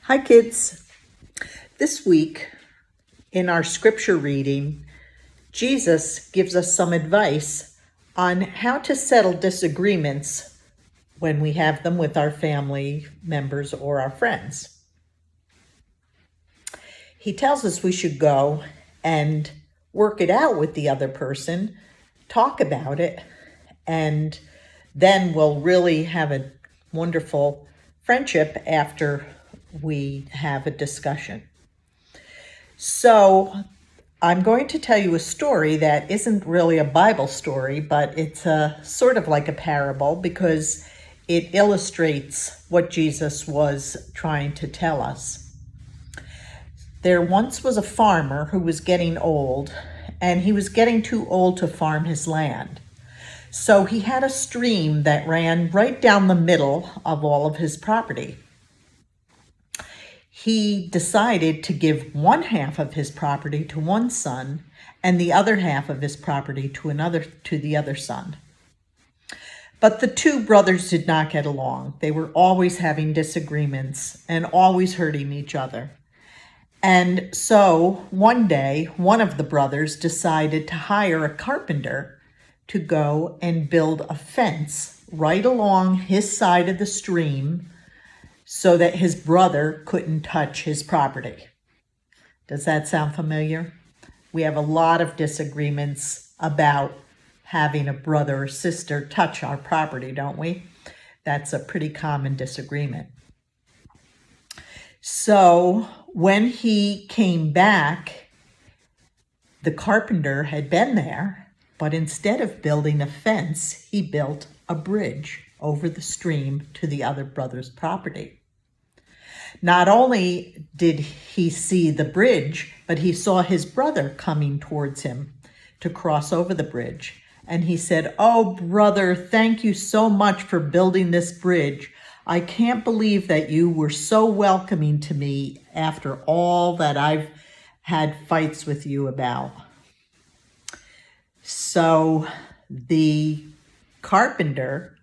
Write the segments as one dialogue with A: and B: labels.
A: Hi, kids. This week in our scripture reading, Jesus gives us some advice on how to settle disagreements when we have them with our family members or our friends. He tells us we should go and work it out with the other person, talk about it, and then we'll really have a wonderful friendship after we have a discussion. So I'm going to tell you a story that isn't really a Bible story, but it's sort of like a parable because it illustrates what Jesus was trying to tell us. There once was a farmer who was getting old, and he was getting too old to farm his land. So he had a stream that ran right down the middle of all of his property. He decided to give one half of his property to one son and the other half of his property to the other son. But the two brothers did not get along. They were always having disagreements and always hurting each other. And so one day, one of the brothers decided to hire a carpenter to go and build a fence right along his side of the stream so that his brother couldn't touch his property. Does that sound familiar? We have a lot of disagreements about having a brother or sister touch our property, don't we? That's a pretty common disagreement. So when he came back, the carpenter had been there, but instead of building a fence, he built a bridge over the stream to the other brother's property. Not only did he see the bridge, but he saw his brother coming towards him to cross over the bridge. And he said, "Oh, brother, thank you so much for building this bridge. I can't believe that you were so welcoming to me after all that I've had fights with you about." So the carpenter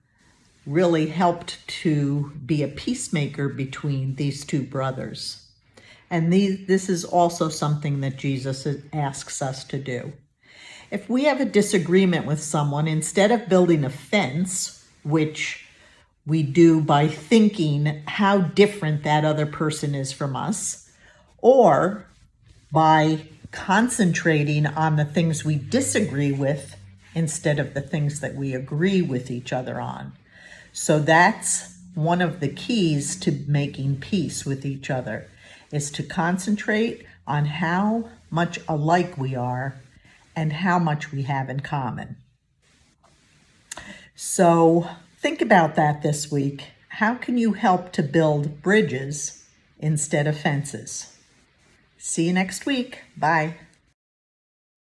A: really helped to be a peacemaker between these two brothers. And this is also something that Jesus asks us to do. If we have a disagreement with someone, instead of building a fence, which we do by thinking how different that other person is from us, or by concentrating on the things we disagree with instead of the things that we agree with each other on. So that's one of the keys to making peace with each other, is to concentrate on how much alike we are and how much we have in common. So think about that this week. How can you help to build bridges instead of fences? See you next week. Bye.